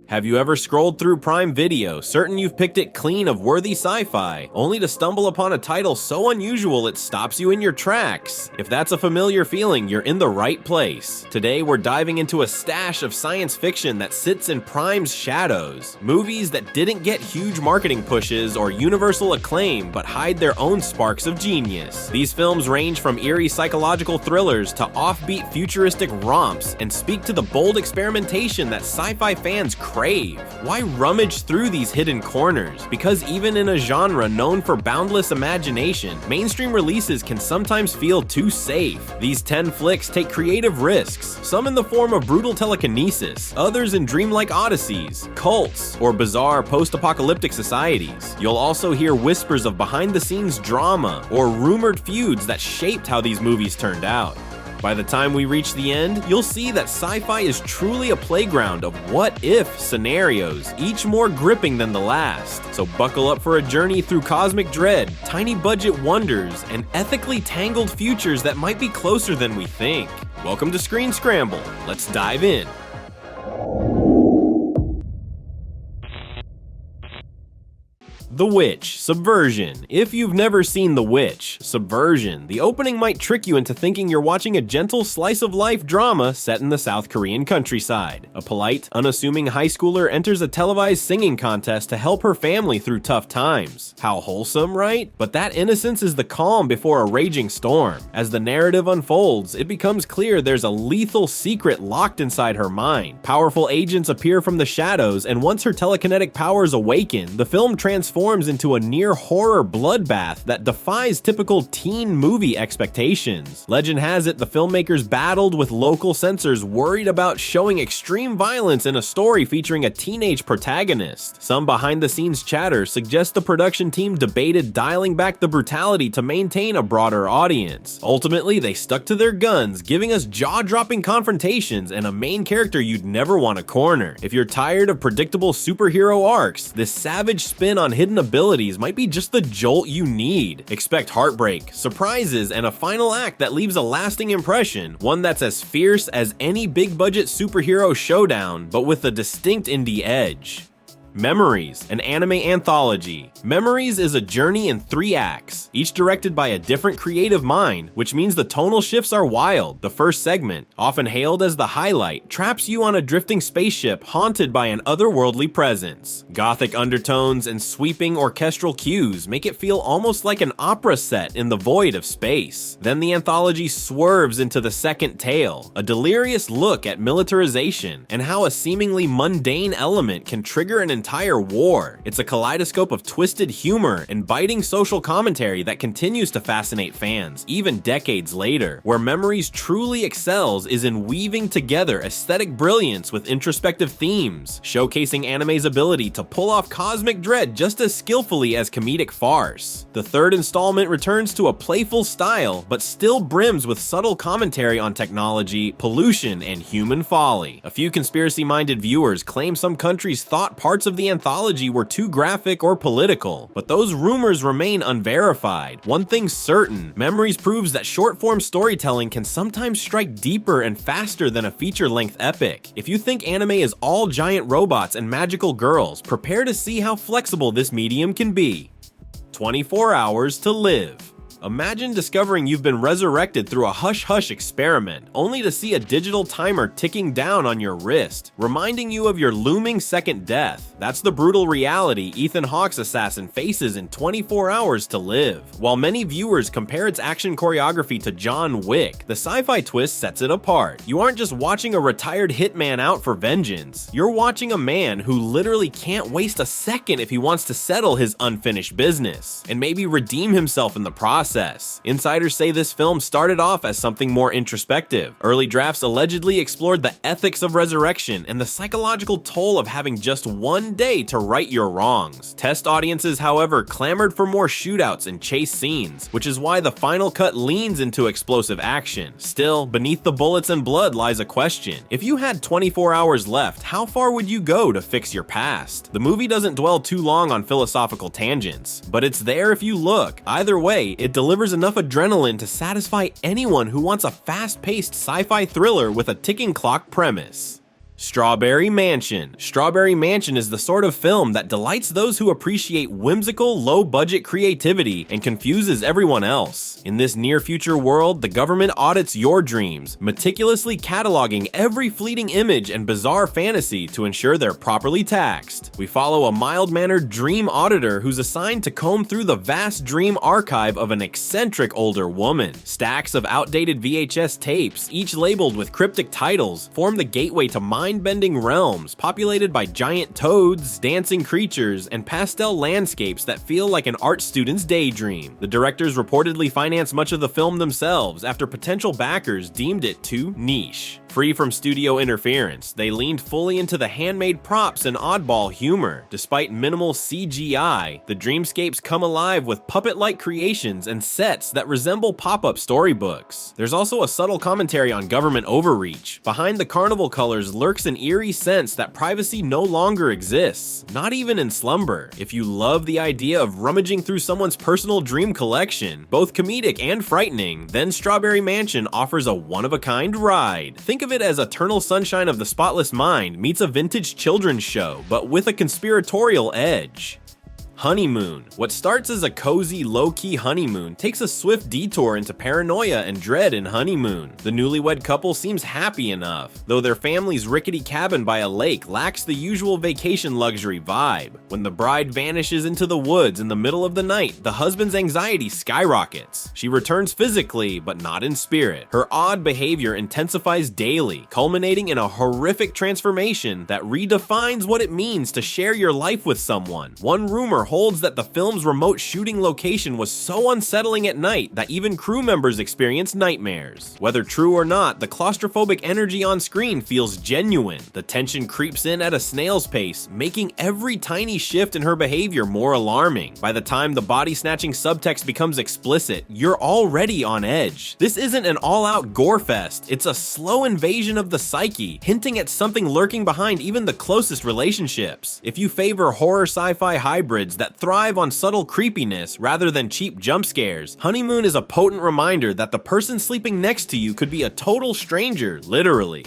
Have you ever scrolled through Prime Video, certain you've picked it clean of worthy sci-fi, only to stumble upon a title so unusual it stops you in your tracks? If that's a familiar feeling, you're in the right place. Today we're diving into a stash of science fiction that sits in Prime's shadows. Movies that didn't get huge marketing pushes or universal acclaim, but hide their own sparks of genius. These films range from eerie psychological thrillers to offbeat futuristic romps and speak to the bold experimentation that sci-fi fans crave. Why rummage through these hidden corners? Because even in a genre known for boundless imagination, mainstream releases can sometimes feel too safe. These 10 flicks take creative risks, some in the form of brutal telekinesis, others in dreamlike odysseys, cults, or bizarre post-apocalyptic societies. You'll also hear whispers of behind-the-scenes drama or rumored feuds that shaped how these movies turned out. By the time we reach the end, you'll see that sci-fi is truly a playground of what-if scenarios, each more gripping than the last. So buckle up for a journey through cosmic dread, tiny budget wonders, and ethically tangled futures that might be closer than we think. Welcome to Screen Scramble. Let's dive in. The Witch, Subversion. If you've never seen The Witch, Subversion, the opening might trick you into thinking you're watching a gentle slice-of-life drama set in the South Korean countryside. A polite, unassuming high schooler enters a televised singing contest to help her family through tough times. How wholesome, right? But that innocence is the calm before a raging storm. As the narrative unfolds, it becomes clear there's a lethal secret locked inside her mind. Powerful agents appear from the shadows, and once her telekinetic powers awaken, the film transforms into a near-horror bloodbath that defies typical teen movie expectations. Legend has it the filmmakers battled with local censors worried about showing extreme violence in a story featuring a teenage protagonist. Some behind-the-scenes chatter suggests the production team debated dialing back the brutality to maintain a broader audience. Ultimately, they stuck to their guns, giving us jaw-dropping confrontations and a main character you'd never want to corner. If you're tired of predictable superhero arcs, this savage spin on hidden abilities might be just the jolt you need. Expect heartbreak, surprises, and a final act that leaves a lasting impression, one that's as fierce as any big-budget superhero showdown, but with a distinct indie edge. Memories, an anime anthology. Memories is a journey in 3 acts, each directed by a different creative mind, which means the tonal shifts are wild. The first segment, often hailed as the highlight, traps you on a drifting spaceship haunted by an otherworldly presence. Gothic undertones and sweeping orchestral cues make it feel almost like an opera set in the void of space. Then the anthology swerves into the second tale, a delirious look at militarization and how a seemingly mundane element can trigger an entire war. It's a kaleidoscope of twisted humor and biting social commentary that continues to fascinate fans, even decades later. Where Memories truly excels is in weaving together aesthetic brilliance with introspective themes, showcasing anime's ability to pull off cosmic dread just as skillfully as comedic farce. The third installment returns to a playful style, but still brims with subtle commentary on technology, pollution, and human folly. A few conspiracy-minded viewers claim some countries thought parts of the anthology were too graphic or political, but those rumors remain unverified. One thing's certain, Memories proves that short-form storytelling can sometimes strike deeper and faster than a feature-length epic. If you think anime is all giant robots and magical girls, prepare to see how flexible this medium can be. 24 Hours to Live. Imagine discovering you've been resurrected through a hush-hush experiment, only to see a digital timer ticking down on your wrist, reminding you of your looming second death. That's the brutal reality Ethan Hawke's assassin faces in 24 Hours to Live. While many viewers compare its action choreography to John Wick, the sci-fi twist sets it apart. You aren't just watching a retired hitman out for vengeance, you're watching a man who literally can't waste a second if he wants to settle his unfinished business, and maybe redeem himself in the process. Insiders say this film started off as something more introspective. Early drafts allegedly explored the ethics of resurrection and the psychological toll of having just one day to right your wrongs. Test audiences, however, clamored for more shootouts and chase scenes, which is why the final cut leans into explosive action. Still, beneath the bullets and blood lies a question. If you had 24 hours left, how far would you go to fix your past? The movie doesn't dwell too long on philosophical tangents, but it's there if you look. Either way, it delivers enough adrenaline to satisfy anyone who wants a fast-paced sci-fi thriller with a ticking clock premise. Strawberry Mansion. Strawberry Mansion is the sort of film that delights those who appreciate whimsical, low-budget creativity and confuses everyone else. In this near-future world, the government audits your dreams, meticulously cataloging every fleeting image and bizarre fantasy to ensure they're properly taxed. We follow a mild-mannered dream auditor who's assigned to comb through the vast dream archive of an eccentric older woman. Stacks of outdated VHS tapes, each labeled with cryptic titles, form the gateway to mind-bending realms populated by giant toads, dancing creatures, and pastel landscapes that feel like an art student's daydream. The directors reportedly financed much of the film themselves after potential backers deemed it too niche. Free from studio interference, they leaned fully into the handmade props and oddball humor. Despite minimal CGI, the dreamscapes come alive with puppet-like creations and sets that resemble pop-up storybooks. There's also a subtle commentary on government overreach. Behind the carnival colors lurks an eerie sense that privacy no longer exists, not even in slumber. If you love the idea of rummaging through someone's personal dream collection, both comedic and frightening, then Strawberry Mansion offers a one-of-a-kind ride. Think of it as Eternal Sunshine of the Spotless Mind meets a vintage children's show, but with a conspiratorial edge. Honeymoon. What starts as a cozy, low-key honeymoon takes a swift detour into paranoia and dread in Honeymoon. The newlywed couple seems happy enough, though their family's rickety cabin by a lake lacks the usual vacation luxury vibe. When the bride vanishes into the woods in the middle of the night, the husband's anxiety skyrockets. She returns physically, but not in spirit. Her odd behavior intensifies daily, culminating in a horrific transformation that redefines what it means to share your life with someone. One rumor holds that the film's remote shooting location was so unsettling at night that even crew members experienced nightmares. Whether true or not, the claustrophobic energy on screen feels genuine. The tension creeps in at a snail's pace, making every tiny shift in her behavior more alarming. By the time the body-snatching subtext becomes explicit, you're already on edge. This isn't an all-out gore fest, it's a slow invasion of the psyche, hinting at something lurking behind even the closest relationships. If you favor horror sci-fi hybrids that thrive on subtle creepiness rather than cheap jump scares, Honeymoon is a potent reminder that the person sleeping next to you could be a total stranger, literally.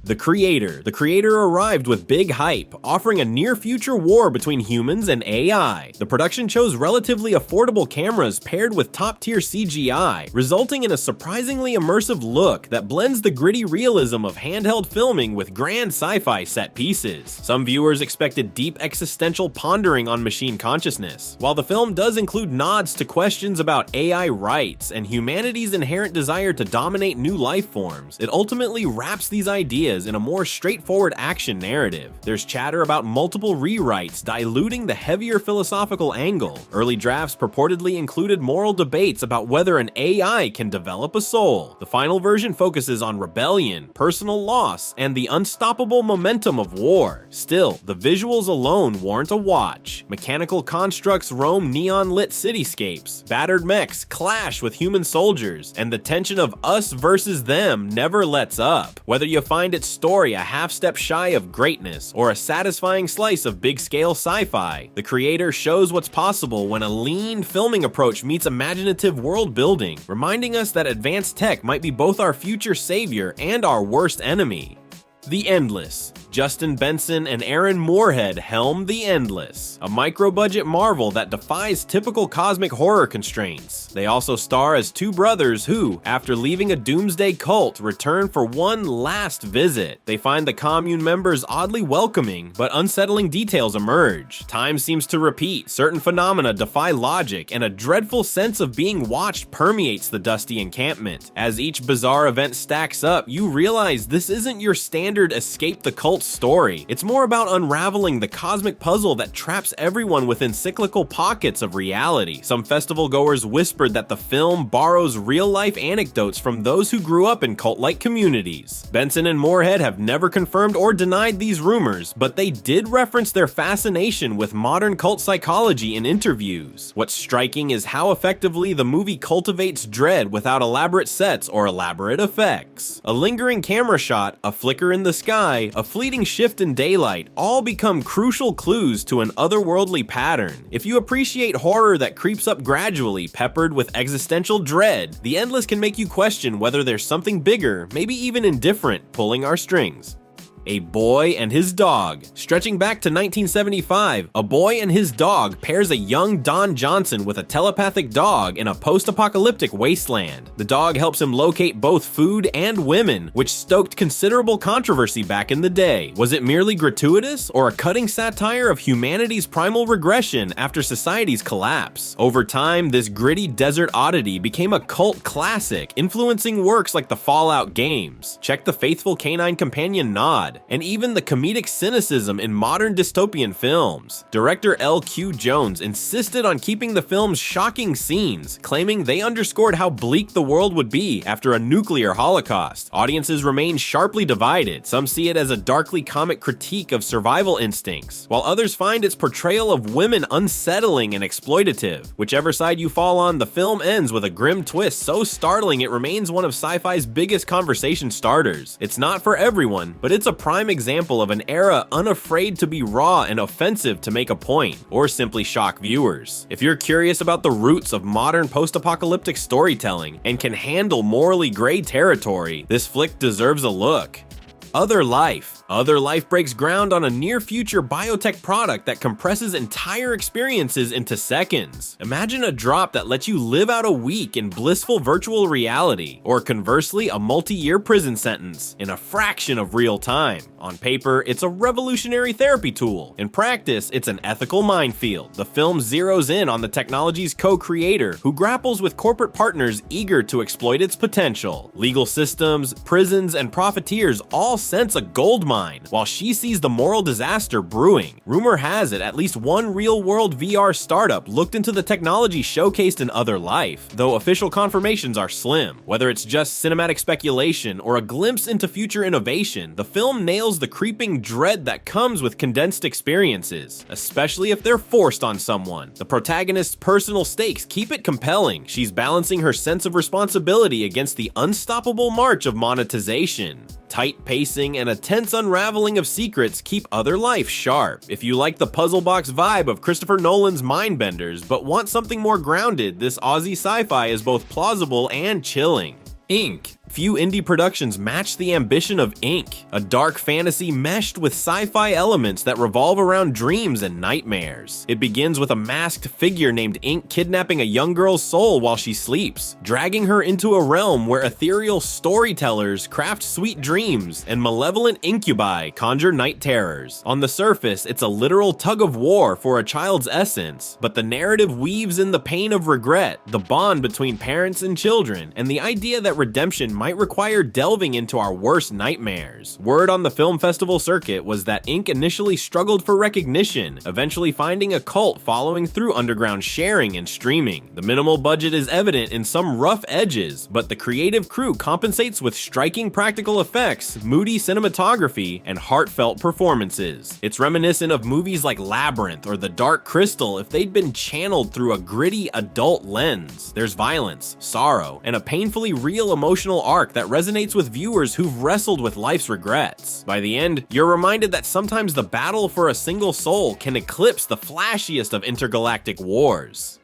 The creator arrived with big hype, offering a near-future war between humans and AI. The production chose relatively affordable cameras paired with top-tier CGI, resulting in a surprisingly immersive look that blends the gritty realism of handheld filming with grand sci-fi set pieces. Some viewers expected deep existential pondering on machine consciousness. While the film does include nods to questions about AI rights and humanity's inherent desire to dominate new life forms, it ultimately wraps these ideas in a more straightforward action narrative. There's chatter about multiple rewrites diluting the heavier philosophical angle. Early drafts purportedly included moral debates about whether an AI can develop a soul. The final version focuses on rebellion, personal loss, and the unstoppable momentum of war. Still, the visuals alone warrant a watch. Mechanical constructs roam neon-lit cityscapes, battered mechs clash with human soldiers, and the tension of us versus them never lets up. Whether you find its story a half-step shy of greatness or a satisfying slice of big-scale sci-fi, the creator shows what's possible when a lean filming approach meets imaginative world-building, reminding us that advanced tech might be both our future savior and our worst enemy. The Endless. Justin Benson and Aaron Moorhead helm The Endless, a micro-budget marvel that defies typical cosmic horror constraints. They also star as two brothers who, after leaving a doomsday cult, return for one last visit. They find the commune members oddly welcoming, but unsettling details emerge. Time seems to repeat, certain phenomena defy logic, and a dreadful sense of being watched permeates the dusty encampment. As each bizarre event stacks up, you realize this isn't your standard escape the cult story. It's more about unraveling the cosmic puzzle that traps everyone within cyclical pockets of reality. Some festival goers whispered that the film borrows real-life anecdotes from those who grew up in cult-like communities. Benson and Moorhead have never confirmed or denied these rumors, but they did reference their fascination with modern cult psychology in interviews. What's striking is how effectively the movie cultivates dread without elaborate sets or elaborate effects. A lingering camera shot, a flicker in the sky, a fleeting shift in daylight all become crucial clues to an otherworldly pattern. If you appreciate horror that creeps up gradually, peppered with existential dread, The Endless can make you question whether there's something bigger, maybe even indifferent, pulling our strings. A Boy and His Dog. Stretching back to 1975, A Boy and His Dog pairs a young Don Johnson with a telepathic dog in a post-apocalyptic wasteland. The dog helps him locate both food and women, which stoked considerable controversy back in the day. Was it merely gratuitous, or a cutting satire of humanity's primal regression after society's collapse? Over time, this gritty desert oddity became a cult classic, influencing works like the Fallout games. Check the faithful canine companion Nod, and even the comedic cynicism in modern dystopian films. Director L.Q. Jones insisted on keeping the film's shocking scenes, claiming they underscored how bleak the world would be after a nuclear holocaust. Audiences remain sharply divided. Some see it as a darkly comic critique of survival instincts, while others find its portrayal of women unsettling and exploitative. Whichever side you fall on, the film ends with a grim twist so startling it remains one of sci-fi's biggest conversation starters. It's not for everyone, but it's a prime example of an era unafraid to be raw and offensive to make a point, or simply shock viewers. If you're curious about the roots of modern post-apocalyptic storytelling and can handle morally gray territory, this flick deserves a look. Other Life. Other Life breaks ground on a near-future biotech product that compresses entire experiences into seconds. Imagine a drop that lets you live out a week in blissful virtual reality, or conversely, a multi-year prison sentence in a fraction of real time. On paper, it's a revolutionary therapy tool. In practice, it's an ethical minefield. The film zeroes in on the technology's co-creator, who grapples with corporate partners eager to exploit its potential. Legal systems, prisons, and profiteers all sense a gold mine, while she sees the moral disaster brewing. Rumor has it at least one real-world VR startup looked into the technology showcased in Other Life, though official confirmations are slim. Whether it's just cinematic speculation or a glimpse into future innovation, the film nails the creeping dread that comes with condensed experiences, especially if they're forced on someone. The protagonist's personal stakes keep it compelling. She's balancing her sense of responsibility against the unstoppable march of monetization. Tight pacing and a tense unraveling of secrets keep Other Life sharp. If you like the puzzle box vibe of Christopher Nolan's Mindbenders but want something more grounded, this Aussie sci-fi is both plausible and chilling. Ink. Few indie productions match the ambition of Ink, a dark fantasy meshed with sci-fi elements that revolve around dreams and nightmares. It begins with a masked figure named Ink kidnapping a young girl's soul while she sleeps, dragging her into a realm where ethereal storytellers craft sweet dreams and malevolent incubi conjure night terrors. On the surface, it's a literal tug-of-war for a child's essence, but the narrative weaves in the pain of regret, the bond between parents and children, and the idea that redemption might require delving into our worst nightmares. Word on the film festival circuit was that Ink initially struggled for recognition, eventually finding a cult following through underground sharing and streaming. The minimal budget is evident in some rough edges, but the creative crew compensates with striking practical effects, moody cinematography, and heartfelt performances. It's reminiscent of movies like Labyrinth or The Dark Crystal if they'd been channeled through a gritty adult lens. There's violence, sorrow, and a painfully real emotional arc that resonates with viewers who've wrestled with life's regrets. By the end, you're reminded that sometimes the battle for a single soul can eclipse the flashiest of intergalactic wars.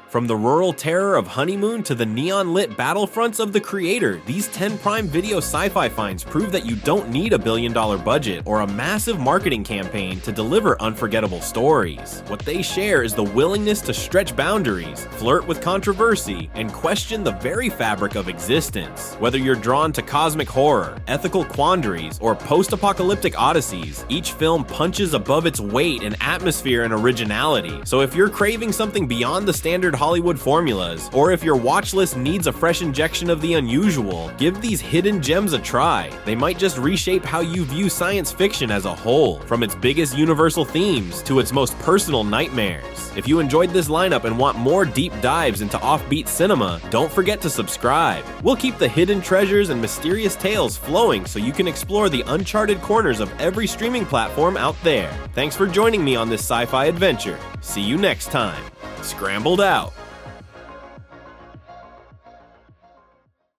From the rural terror of Honeymoon to the neon-lit battlefronts of the creator, these 10 Prime Video sci-fi finds prove that you don't need a billion-dollar budget or a massive marketing campaign to deliver unforgettable stories. What they share is the willingness to stretch boundaries, flirt with controversy, and question the very fabric of existence. Whether you're drawn to cosmic horror, ethical quandaries, or post-apocalyptic odysseys, each film punches above its weight in atmosphere and originality. So if you're craving something beyond the standard Hollywood formulas, or if your watch list needs a fresh injection of the unusual, give these hidden gems a try. They might just reshape how you view science fiction as a whole, from its biggest universal themes to its most personal nightmares. If you enjoyed this lineup and want more deep dives into offbeat cinema, don't forget to subscribe. We'll keep the hidden treasures and mysterious tales flowing so you can explore the uncharted corners of every streaming platform out there. Thanks for joining me on this sci-fi adventure. See you next time. Scrambled out.